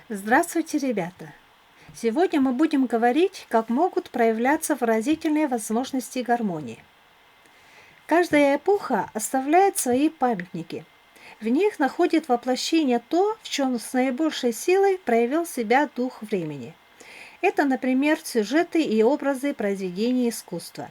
Здравствуйте, ребята! Сегодня мы будем говорить, как могут проявляться выразительные возможности гармонии. Каждая эпоха оставляет свои памятники. В них находит воплощение то, в чем с наибольшей силой проявил себя дух времени. Это, например, сюжеты и образы произведений искусства.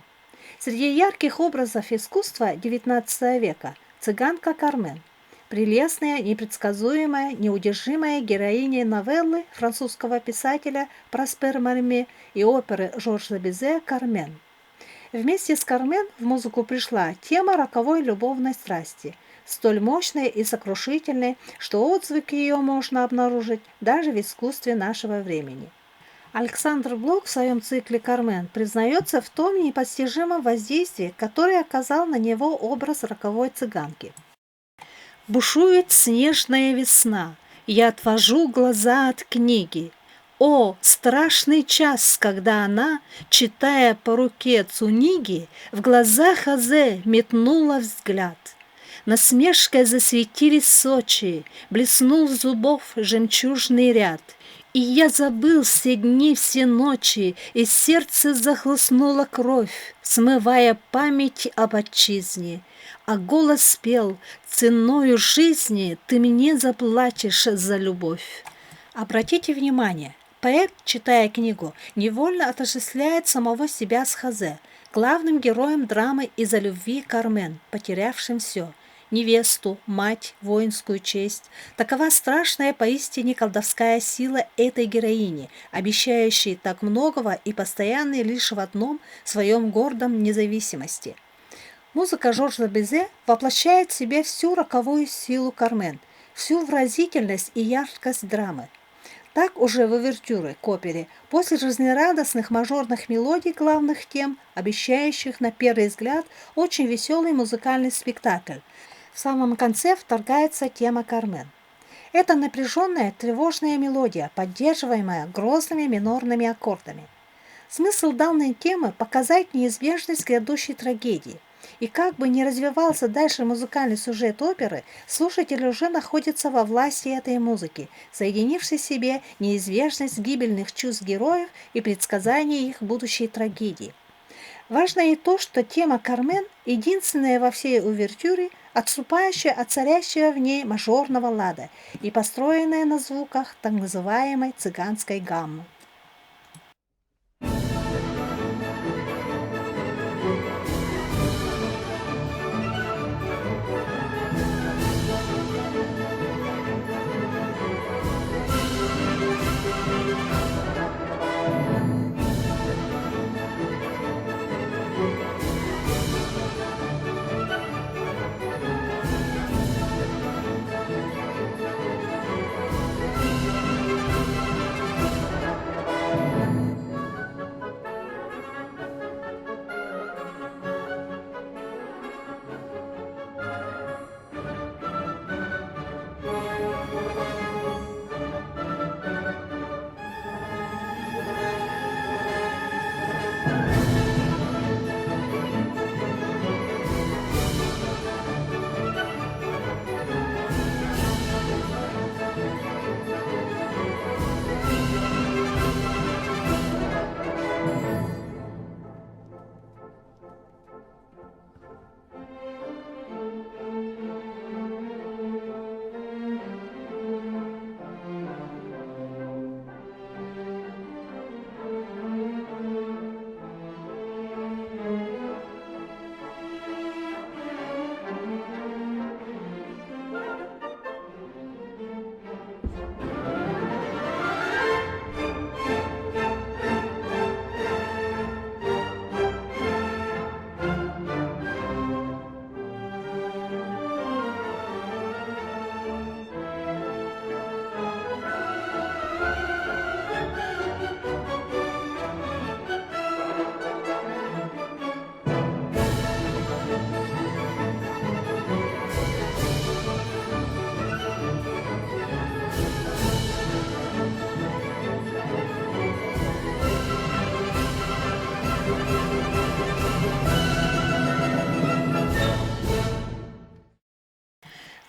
Среди ярких образов искусства XIX века цыганка Кармен. Прелестная, непредсказуемая, неудержимая героиня новеллы французского писателя Проспера Мальме и оперы Жоржа Бизе «Кармен». Вместе с Кармен в музыку пришла тема роковой любовной страсти, столь мощной и сокрушительной, что отзвук ее можно обнаружить даже в искусстве нашего времени. Александр Блок в своем цикле «Кармен» признается в том непостижимом воздействии, которое оказал на него образ роковой цыганки. Бушует снежная весна, я отвожу глаза от книги. О, страшный час, когда она, читая по руке Цуниги, в глазах Азе метнула взгляд. Насмешкой засветились Сочи, блеснул зубов жемчужный ряд. И я забыл все дни, все ночи, и сердце захлестнула кровь, смывая память об отчизне. А голос пел: ценою жизни ты мне заплатишь за любовь. Обратите внимание, поэт, читая книгу, невольно отождествляет самого себя с Хазе, главным героем драмы из-за любви Кармен, потерявшим все. Невесту, мать, воинскую честь. Такова страшная поистине колдовская сила этой героини, обещающей так многого и постоянной лишь в одном своем гордом независимости. Музыка Жоржа Бизе воплощает в себе всю роковую силу Кармен, всю выразительность и яркость драмы. Так уже в увертюре к опере, после жизнерадостных мажорных мелодий главных тем, обещающих на первый взгляд очень веселый музыкальный спектакль, в самом конце вторгается тема Кармен. Это напряженная, тревожная мелодия, поддерживаемая грозными минорными аккордами. Смысл данной темы – показать неизбежность грядущей трагедии. И как бы ни развивался дальше музыкальный сюжет оперы, слушатель уже находится во власти этой музыки, соединившей в себе неизбежность гибельных чувств героев и предсказание их будущей трагедии. Важно и то, что тема Кармен – единственная во всей увертюре, отступающая от царящего в ней мажорного лада и построенная на звуках так называемой цыганской гаммы.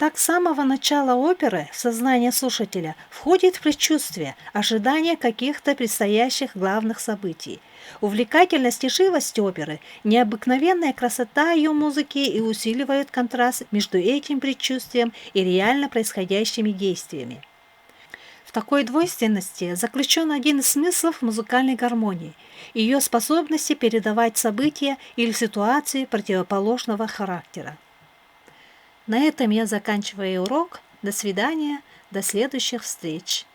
Так с самого начала оперы в сознание слушателя входит предчувствие, ожидание каких-то предстоящих главных событий. Увлекательность и живость оперы, необыкновенная красота ее музыки и усиливают контраст между этим предчувствием и реально происходящими действиями. В такой двойственности заключен один из смыслов музыкальной гармонии – ее способности передавать события или ситуации противоположного характера. На этом я заканчиваю урок. До свидания, до следующих встреч.